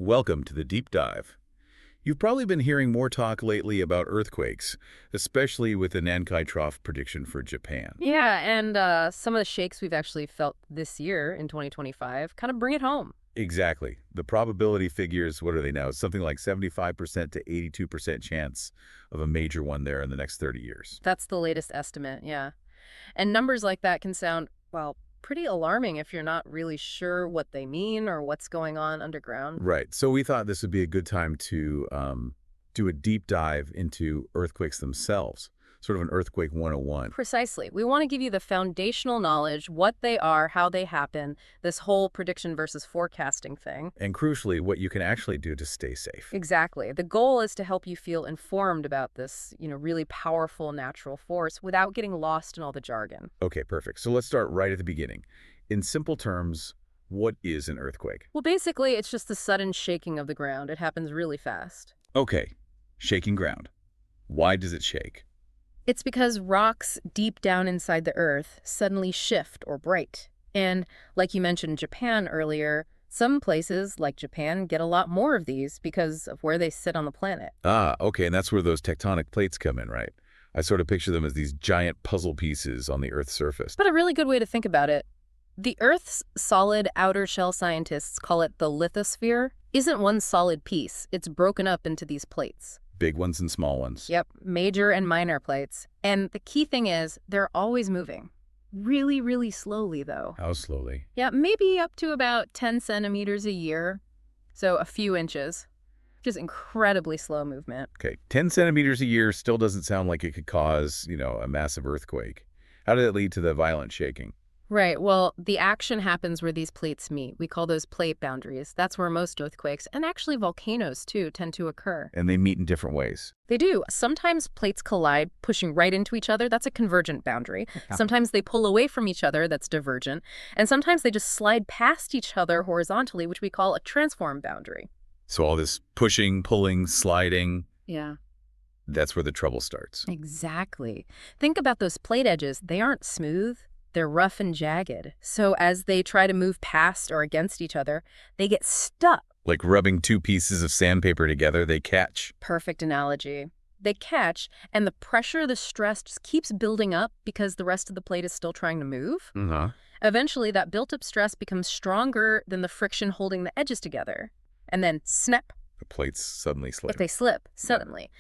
Welcome to the deep dive. You've probably been hearing more talk lately about earthquakes, especially with the Nankai Trough prediction for Japan. Yeah, and some of the shakes we've actually felt this year in 2025 kind of bring it home. Exactly. The probability figures, what are they now? Something like 75% to 82% chance of a major one there in the next 30 years. That's the latest estimate, yeah. And numbers like that can sound, well, pretty alarming if you're not really sure what they mean or what's going on underground. Right. So we thought this would be a good time to do a deep dive into earthquakes themselves, sort of an earthquake 101. Precisely. We want to give you the foundational knowledge, what they are, how they happen, this whole prediction versus forecasting thing. And crucially, what you can actually do to stay safe. Exactly. The goal is to help you feel informed about this, really powerful natural force without getting lost in all the jargon. Okay, perfect. So let's start right at the beginning. In simple terms, what is an earthquake? Well, basically, it's just the sudden shaking of the ground. It happens really fast. Okay, shaking ground. Why does it shake? It's because rocks deep down inside the earth suddenly shift or break. And like you mentioned Japan earlier, some places, like Japan, get a lot more of these because of where they sit on the planet. Ah, okay, and that's where those tectonic plates come in, right? I sort of picture them as these giant puzzle pieces on the Earth's surface. But a really good way to think about it, the Earth's solid outer shell scientists call it the lithosphere, isn't one solid piece. It's broken up into these plates. Big ones and small ones. Yep, major and minor plates. And the key thing is, they're always moving. Really, really slowly, though. How slowly? Yeah, maybe up to about 10 centimeters a year, so a few inches. Just incredibly slow movement. Okay, 10 centimeters a year still doesn't sound like it could cause, a massive earthquake. How did it lead to the violent shaking? Right, well, the action happens where these plates meet. We call those plate boundaries. That's where most earthquakes, and actually volcanoes too, tend to occur. And they meet in different ways. They do. Sometimes plates collide, pushing right into each other. That's a convergent boundary. Yeah. Sometimes they pull away from each other. That's divergent. And sometimes they just slide past each other horizontally, which we call a transform boundary. So all this pushing, pulling, sliding, Yeah. that's where the trouble starts. Exactly. Think about those plate edges. They aren't smooth. They're rough and jagged. So as they try to move past or against each other, they get stuck. Like rubbing two pieces of sandpaper together, they catch. Perfect analogy. They catch, and the pressure, the stress just keeps building up because the rest of the plate is still trying to move. Uh-huh. Eventually, that built-up stress becomes stronger than the friction holding the edges together. And then, snap, The plates suddenly slip. they slip suddenly.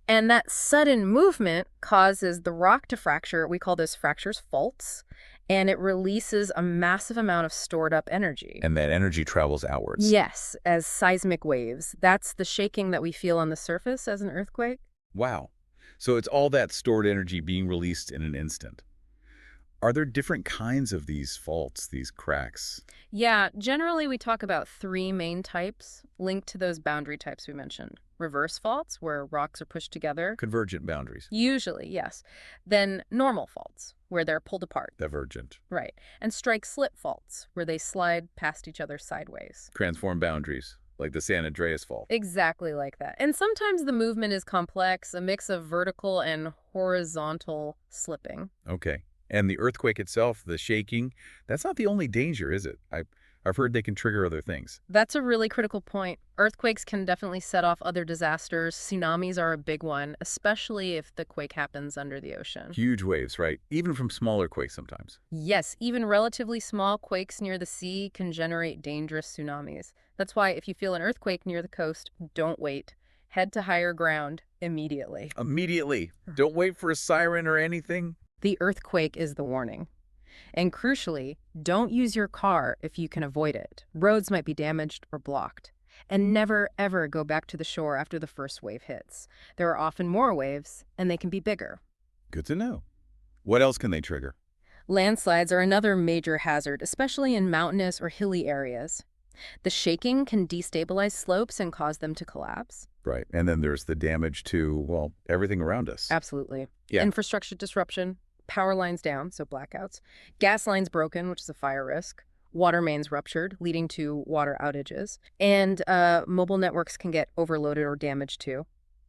And that sudden movement causes the rock to fracture. We call those fractures faults. And it releases a massive amount of stored up energy. And that energy travels outwards. Yes, as seismic waves. That's the shaking that we feel on the surface as an earthquake. Wow. So it's all that stored energy being released in an instant. Are there different kinds of these faults, these cracks? Yeah, generally we talk about three main types linked to those boundary types we mentioned. Reverse faults, where rocks are pushed together. Convergent boundaries. Usually, yes. Then normal faults, where they're pulled apart. Divergent. Right. And strike-slip faults, where they slide past each other sideways. Transform boundaries, like the San Andreas fault. Exactly like that. And sometimes the movement is complex, a mix of vertical and horizontal slipping. Okay. And the earthquake itself, the shaking, that's not the only danger, is it? I've heard they can trigger other things. That's a really critical point. Earthquakes can definitely set off other disasters. Tsunamis are a big one, especially if the quake happens under the ocean. Huge waves, right? Even from smaller quakes sometimes. Yes, even relatively small quakes near the sea can generate dangerous tsunamis. That's why if you feel an earthquake near the coast, don't wait. Head to higher ground immediately. Immediately. Don't wait for a siren or anything. The earthquake is the warning. And crucially, don't use your car if you can avoid it. Roads might be damaged or blocked. And never, ever go back to the shore after the first wave hits. There are often more waves, and they can be bigger. Good to know. What else can they trigger? Landslides are another major hazard, especially in mountainous or hilly areas. The shaking can destabilize slopes and cause them to collapse. Right. And then there's the damage to, well, everything around us. Absolutely. Yeah. Infrastructure disruption, power lines down, so blackouts, gas lines broken, which is a fire risk, water mains ruptured, leading to water outages, and mobile networks can get overloaded or damaged too.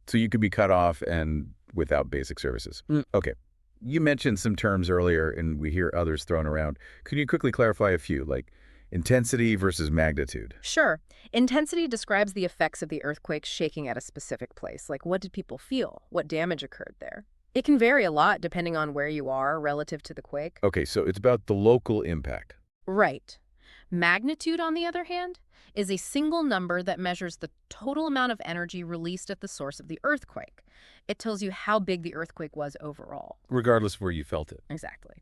So you could be cut off and without basic services. Okay. You mentioned some terms earlier, and we hear others thrown around. Could you quickly clarify a few, like Intensity versus magnitude. Sure, intensity describes the effects of the earthquake shaking at a specific place, like what did people feel, what damage occurred there. It can vary a lot depending on where you are relative to the quake. Okay, so it's about the local impact. Right. Magnitude, on the other hand, is a single number that measures the total amount of energy released at the source of the earthquake. It tells you how big the earthquake was overall. Regardless of where you felt it. Exactly.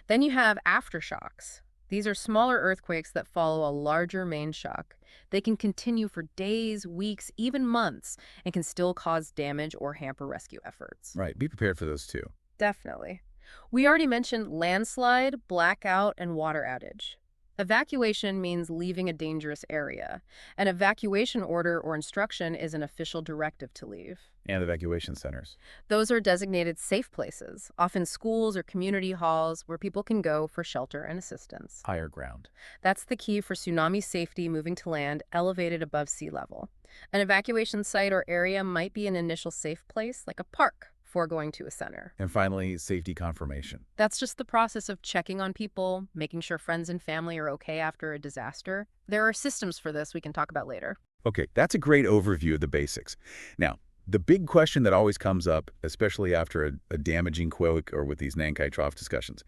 Then you have aftershocks. These are smaller earthquakes that follow a larger main shock. They can continue for days, weeks, even months, and can still cause damage or hamper rescue efforts. Right, be prepared for those too. Definitely. We already mentioned landslide, blackout, and water outage. Evacuation means leaving a dangerous area. An evacuation order or instruction is an official directive to leave. And evacuation centers. Those are designated safe places, often schools or community halls where people can go for shelter and assistance. Higher ground. That's the key for tsunami safety moving to land elevated above sea level. An evacuation site or area might be an initial safe place, like a park, before going to a center. And finally, safety confirmation. That's just the process of checking on people, making sure friends and family are okay after a disaster. There are systems for this we can talk about later. Okay, that's a great overview of the basics. Now, the big question that always comes up, especially after a damaging quake or with these Nankai Trough discussions,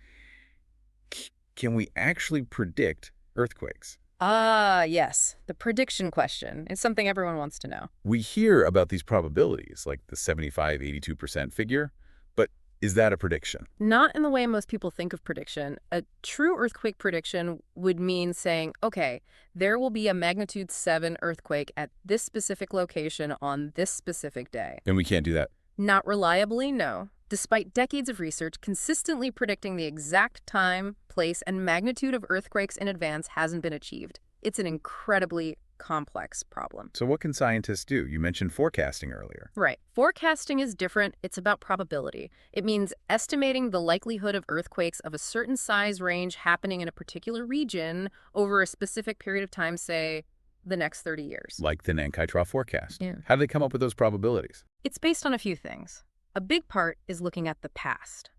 can we actually predict earthquakes? Ah, yes. The prediction question is something everyone wants to know. We hear about these probabilities, like the 75, 82% figure, but is that a prediction? Not in the way most people think of prediction. A true earthquake prediction would mean saying, okay, there will be a magnitude 7 earthquake at this specific location on this specific day. And we can't do that. Not reliably, no. Despite decades of research, consistently predicting the exact time, place, and magnitude of earthquakes in advance hasn't been achieved. It's an incredibly complex problem. So what can scientists do? You mentioned forecasting earlier. Right. Forecasting is different. It's about probability. It means estimating the likelihood of earthquakes of a certain size range happening in a particular region over a specific period of time, say, the next 30 years. Like the Nankai Trough forecast. Yeah. How do they come up with those probabilities? It's based on a few things. A big part is looking at the past.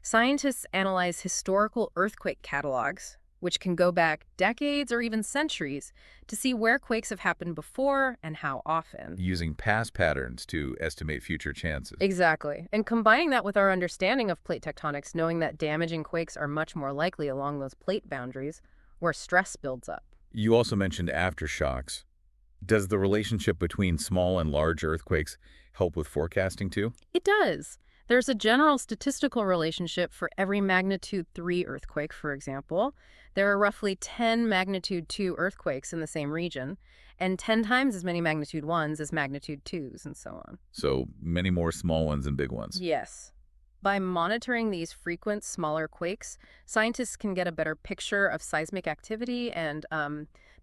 Scientists analyze historical earthquake catalogs, which can go back decades or even centuries, to see where quakes have happened before and how often. Using past patterns to estimate future chances. Exactly. And combining that with our understanding of plate tectonics, knowing that damaging quakes are much more likely along those plate boundaries where stress builds up. You also mentioned aftershocks. Does the relationship between small and large earthquakes help with forecasting too? It does. There's a general statistical relationship for every magnitude 3 earthquake, for example. There are roughly 10 magnitude 2 earthquakes in the same region, and 10 times as many magnitude 1s as magnitude 2s, and so on. So many more small ones and big ones. Yes. By monitoring these frequent, smaller quakes, scientists can get a better picture of seismic activity and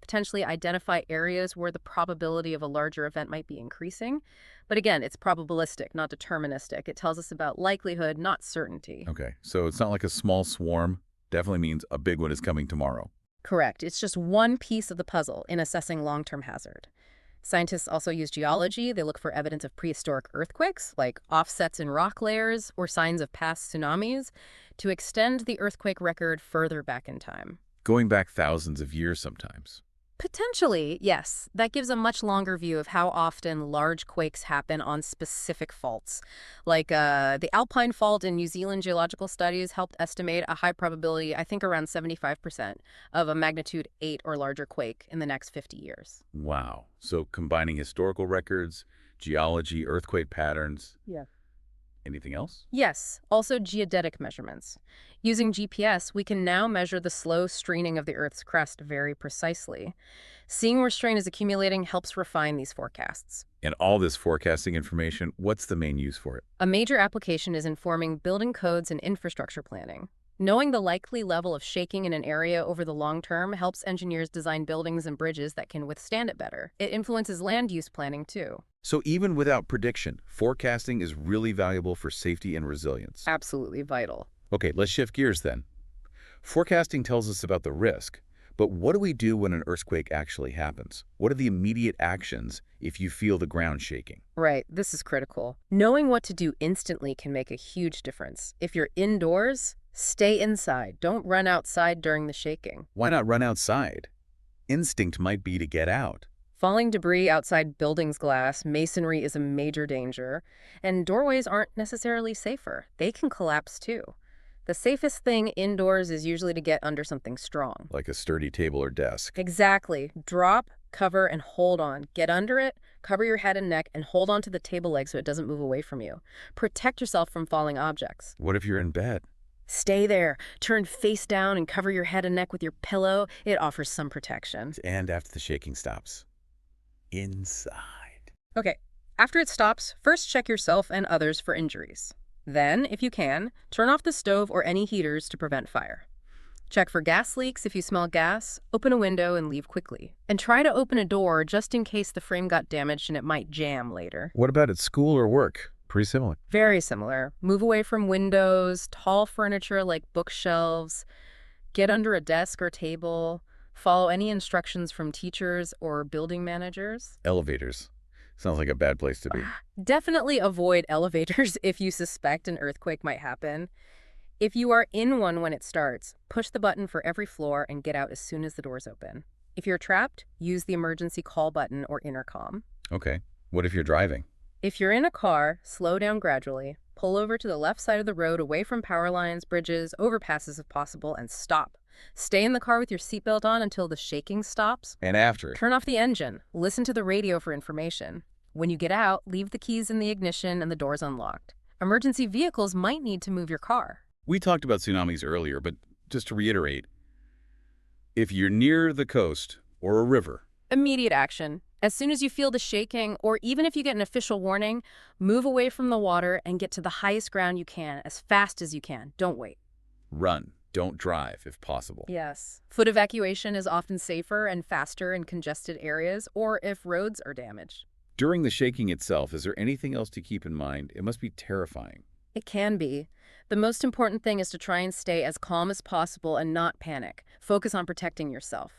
potentially identify areas where the probability of a larger event might be increasing. But again, it's probabilistic, not deterministic. It tells us about likelihood, not certainty. Okay, so it's not like a small swarm. Definitely means a big one is coming tomorrow. Correct. It's just one piece of the puzzle in assessing long-term hazard. Scientists also use geology. They look for evidence of prehistoric earthquakes, like offsets in rock layers or signs of past tsunamis, to extend the earthquake record further back in time. Going back thousands of years sometimes. Potentially, yes. That gives a much longer view of how often large quakes happen on specific faults. Like the Alpine Fault in New Zealand geological studies helped estimate a high probability, I think around 75%, of a magnitude 8 or larger quake in the next 50 years. Wow. So combining historical records, geology, earthquake patterns. Yeah. Anything else? Yes, also geodetic measurements. Using GPS, we can now measure the slow straining of the Earth's crust very precisely. Seeing where strain is accumulating helps refine these forecasts. And all this forecasting information, what's the main use for it? A major application is informing building codes and infrastructure planning. Knowing the likely level of shaking in an area over the long term helps engineers design buildings and bridges that can withstand it better. It influences land use planning, too. So even without prediction, forecasting is really valuable for safety and resilience. Absolutely vital. Okay, let's shift gears then. Forecasting tells us about the risk, but what do we do when an earthquake actually happens? What are the immediate actions if you feel the ground shaking? Right, this is critical. Knowing what to do instantly can make a huge difference. If you're indoors, Stay inside. Don't run outside during the shaking. Why not run outside? Instinct might be to get out. Falling debris outside buildings' glass, masonry is a major danger, and doorways aren't necessarily safer. They can collapse too. The safest thing indoors is usually to get under something strong. Like a sturdy table or desk. Exactly. Drop, cover, and hold on. Get under it, cover your head and neck, and hold on to the table leg so it doesn't move away from you. Protect yourself from falling objects. What if you're in bed? Stay there. Turn face down and cover your head and neck with your pillow. It offers some protection. And after the shaking stops. Inside. Okay, after it stops, first check yourself and others for injuries. Then, if you can, turn off the stove or any heaters to prevent fire. Check for gas leaks if you smell gas, open a window and leave quickly. And try to open a door just in case the frame got damaged and it might jam later. What about at school or work? Pretty similar. Very similar. Move away from windows, tall furniture like bookshelves, get under a desk or table, follow any instructions from teachers or building managers. Elevators. Sounds like a bad place to be. Definitely avoid elevators if you suspect an earthquake might happen. If you are in one when it starts, push the button for every floor and get out as soon as the doors open. If you're trapped, use the emergency call button or intercom. Okay. What if you're driving? If you're in a car, slow down gradually, pull over to the left side of the road away from power lines, bridges, overpasses if possible, and stop. Stay in the car with your seatbelt on until the shaking stops. And after? Turn off the engine. Listen to the radio for information. When you get out, leave the keys in the ignition and the doors unlocked. Emergency vehicles might need to move your car. We talked about tsunamis earlier, but just to reiterate, if you're near the coast or a river, Immediate action. As soon as you feel the shaking, or even if you get an official warning, move away from the water and get to the highest ground you can as fast as you can. Don't wait. run. Don't drive if possible. Yes. Foot evacuation is often safer and faster in congested areas or if roads are damaged. During the shaking itself, is there anything else to keep in mind? It must be terrifying. It can be. The most important thing is to try and stay as calm as possible and not panic. Focus on protecting yourself.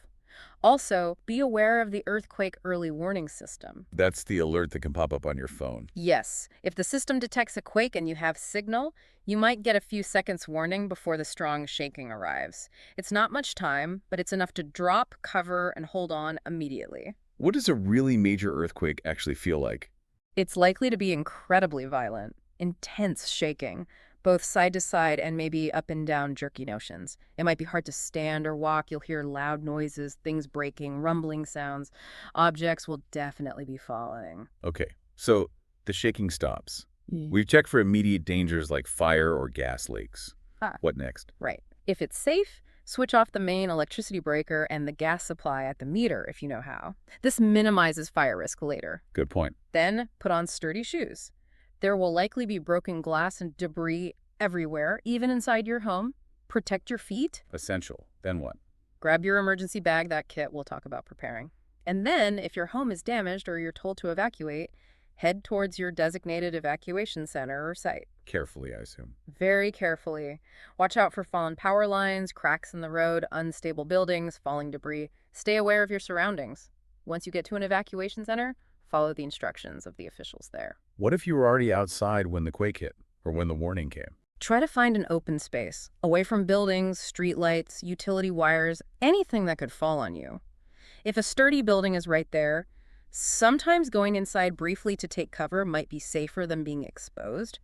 Also, be aware of the earthquake early warning system. That's the alert that can pop up on your phone. Yes, if the system detects a quake and you have signal, you might get a few seconds warning before the strong shaking arrives. It's not much time, but it's enough to drop, cover, and hold on immediately. What does a really major earthquake actually feel like? It's likely to be incredibly violent, intense shaking, both side to side and maybe up and down jerky notions. It might be hard to stand or walk. You'll hear loud noises, things breaking, rumbling sounds. Objects will definitely be falling. Okay, so the shaking stops. We've checked for immediate dangers like fire or gas leaks. What next? Right. If it's safe, switch off the main electricity breaker and the gas supply at the meter if you know how. This minimizes fire risk later. Good point. Then put on sturdy shoes. There will likely be broken glass and debris everywhere, even inside your home. Protect your feet. Essential. Then what? Grab your emergency bag, that kit we'll talk about preparing. And then, if your home is damaged or you're told to evacuate, head towards your designated evacuation center or site. Carefully, I assume. Very carefully. Watch out for fallen power lines, cracks in the road, unstable buildings, falling debris. Stay aware of your surroundings. Once you get to an evacuation center, follow the instructions of the officials there. What if you were already outside when the quake hit or when the warning came? Try to find an open space, away from buildings, streetlights, utility wires, anything that could fall on you. If a sturdy building is right there, sometimes going inside briefly to take cover might be safer than being exposed.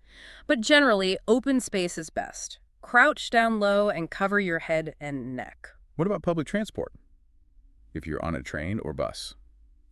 But generally, open space is best. Crouch down low and cover your head and neck. What about public transport? If you're on a train or bus?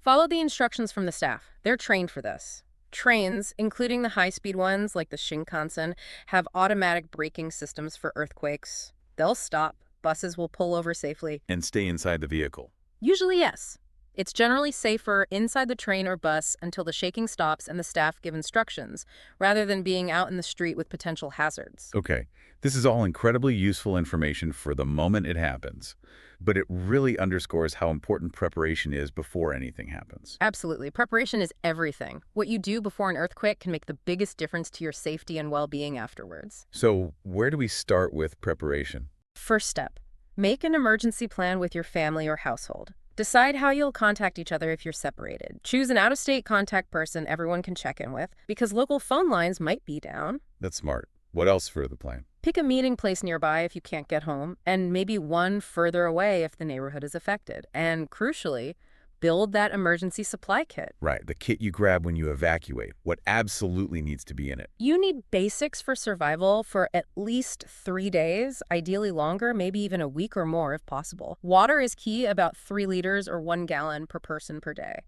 Follow the instructions from the staff. They're trained for this. Trains, including the high-speed ones like the Shinkansen, have automatic braking systems for earthquakes. They'll stop. Buses will pull over safely. And stay inside the vehicle. Usually, yes. It's generally safer inside the train or bus until the shaking stops and the staff give instructions, rather than being out in the street with potential hazards. Okay, this is all incredibly useful information for the moment it happens, but it really underscores how important preparation is before anything happens. Absolutely. Preparation is everything. What you do before an earthquake can make the biggest difference to your safety and well-being afterwards. So where do we start with preparation? First step, make an emergency plan with your family or household. Decide how you'll contact each other if you're separated. Choose an out-of-state contact person everyone can check in with, because local phone lines might be down. That's smart. What else for the plan? Pick a meeting place nearby if you can't get home, and maybe one further away if the neighborhood is affected. And crucially, build that emergency supply kit. Right, the kit you grab when you evacuate, what absolutely needs to be in it. You need basics for survival for at least 3 days, ideally longer, maybe even a week or more if possible. Water is key, about 3 liters or 1 gallon per person per day.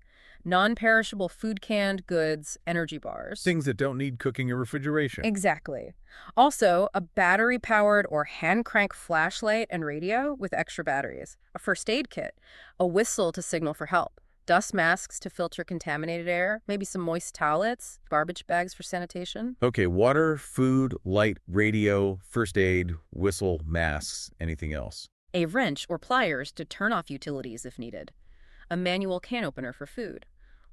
Non-perishable food, canned goods, energy bars. Things that don't need cooking or refrigeration. Exactly. Also, a battery-powered or hand-crank flashlight and radio with extra batteries, a first aid kit, a whistle to signal for help, dust masks to filter contaminated air, maybe some moist towelettes, garbage bags for sanitation. Okay, water, food, light, radio, first aid, whistle, masks, anything else. A wrench or pliers to turn off utilities if needed. A manual can opener for food.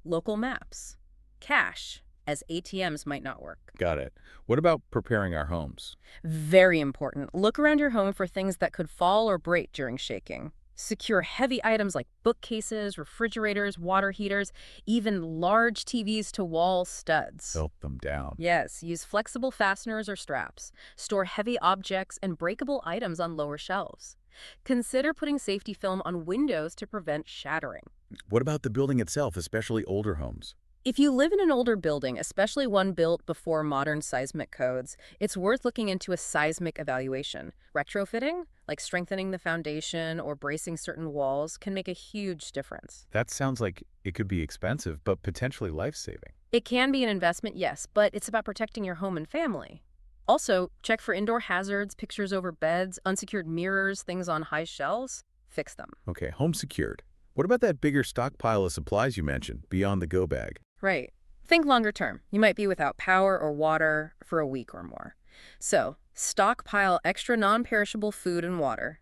Local maps. Cash, as ATMs might not work. Got it. What about preparing our homes? Very important. Look around your home for things that could fall or break during shaking. Secure heavy items like bookcases, refrigerators, water heaters, even large TVs to wall studs. Tilt them down. Yes, use flexible fasteners or straps. Store heavy objects and breakable items on lower shelves. Consider putting safety film on windows to prevent shattering. What about the building itself, especially older homes? If you live in an older building, especially one built before modern seismic codes, it's worth looking into a seismic evaluation. Retrofitting, like strengthening the foundation or bracing certain walls, can make a huge difference. That sounds like it could be expensive, but potentially life-saving. It can be an investment, yes, but it's about protecting your home and family. Also, check for indoor hazards, pictures over beds, unsecured mirrors, things on high shelves. Fix them. Okay, home secured. What about that bigger stockpile of supplies you mentioned, beyond the go bag? Right. Think longer term. You might be without power or water for a week or more. So, stockpile extra non-perishable food and water.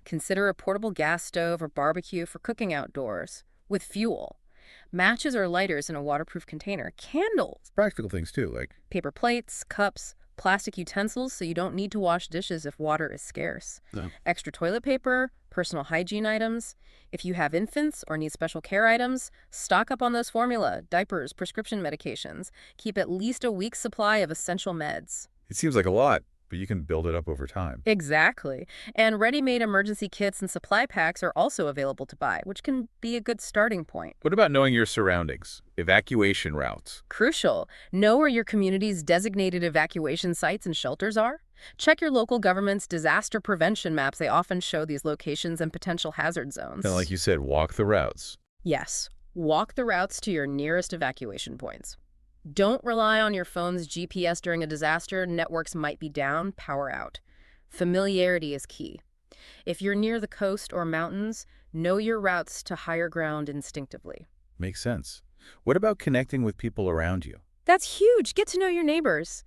Consider a portable gas stove or barbecue for cooking outdoors, with fuel. Matches or lighters in a waterproof container. Candles. Practical things too, like Paper plates, cups, plastic utensils so you don't need to wash dishes if water is scarce. No. Extra toilet paper, personal hygiene items. If you have infants or need special care items, stock up on those formula, diapers, prescription medications. Keep at least a week's supply of essential meds. It seems like a lot, but you can build it up over time. Exactly. And ready-made emergency kits and supply packs are also available to buy, which can be a good starting point. What about knowing your surroundings? Evacuation routes. Crucial. Know where your community's designated evacuation sites and shelters are. Check your local government's disaster prevention maps. They often show these locations and potential hazard zones. And like you said, walk the routes. Yes. Walk the routes to your nearest evacuation points. Don't rely on your phone's GPS during a disaster. Networks might be down, power out. Familiarity is key. If you're near the coast or mountains, know your routes to higher ground instinctively. Makes sense. What about connecting with people around you? That's huge. Get to know your neighbors.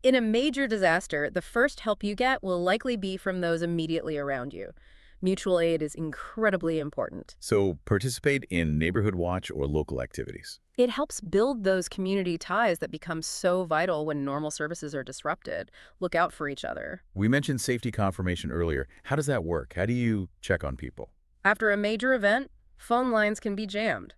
In a major disaster, the first help you get will likely be from those immediately around you. Mutual aid is incredibly important. So participate in neighborhood watch or local activities. It helps build those community ties that become so vital when normal services are disrupted. Look out for each other. We mentioned safety confirmation earlier. How does that work? How do you check on people? After a major event, phone lines can be jammed.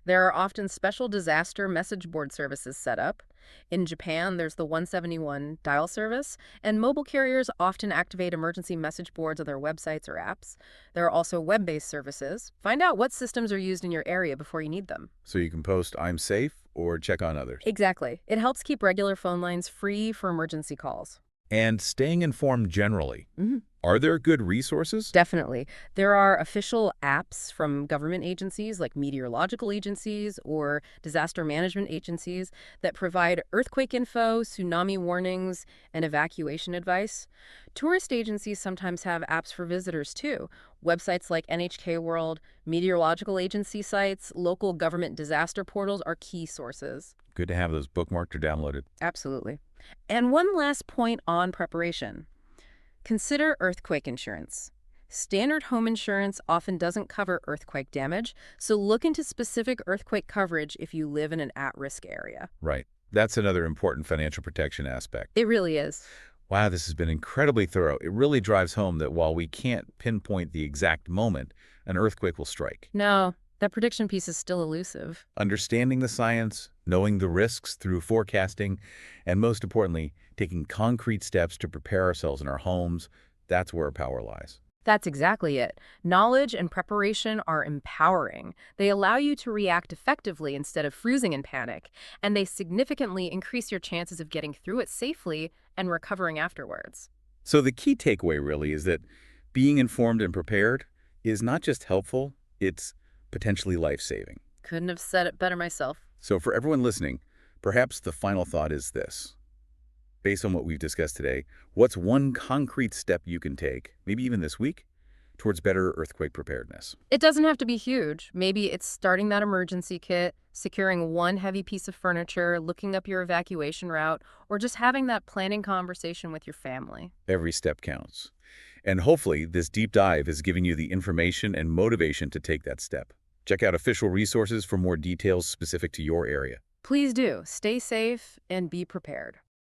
There are often special disaster message board services set up. In Japan, there's the 171 dial service, and mobile carriers often activate emergency message boards on their websites or apps. There are also web-based services. Find out what systems are used in your area before you need them. So you can post, "I'm safe," or check on others. Exactly. It helps keep regular phone lines free for emergency calls. And staying informed generally. Mhm. Are there good resources? Definitely. There are official apps from government agencies like meteorological agencies or disaster management agencies that provide earthquake info, tsunami warnings, and evacuation advice. Tourist agencies sometimes have apps for visitors too. Websites like NHK World, meteorological agency sites, local government disaster portals are key sources. Good to have those bookmarked or downloaded. Absolutely. And one last point on preparation. Consider earthquake insurance. Standard home insurance often doesn't cover earthquake damage, so look into specific earthquake coverage if you live in an at-risk area. Right. That's another important financial protection aspect. It really is. Wow, this has been incredibly thorough. It really drives home that while we can't pinpoint the exact moment, an earthquake will strike. No, That prediction piece is still elusive. Understanding the science, knowing the risks through forecasting, and most importantly, taking concrete steps to prepare ourselves in our homes, that's where our power lies. That's exactly it. Knowledge and preparation are empowering. They allow you to react effectively instead of freezing in panic, and they significantly increase your chances of getting through it safely and recovering afterwards. So the key takeaway really is that being informed and prepared is not just helpful, it's potentially life-saving. Couldn't have said it better myself. So for everyone listening, perhaps the final thought is this. Based on what we've discussed today, what's one concrete step you can take, maybe even this week, towards better earthquake preparedness? It doesn't have to be huge. Maybe it's starting that emergency kit, securing one heavy piece of furniture, looking up your evacuation route, or just having that planning conversation with your family. Every step counts. And hopefully, this deep dive is giving you the information and motivation to take that step. Check out official resources for more details specific to your area. Please do. Stay safe and be prepared.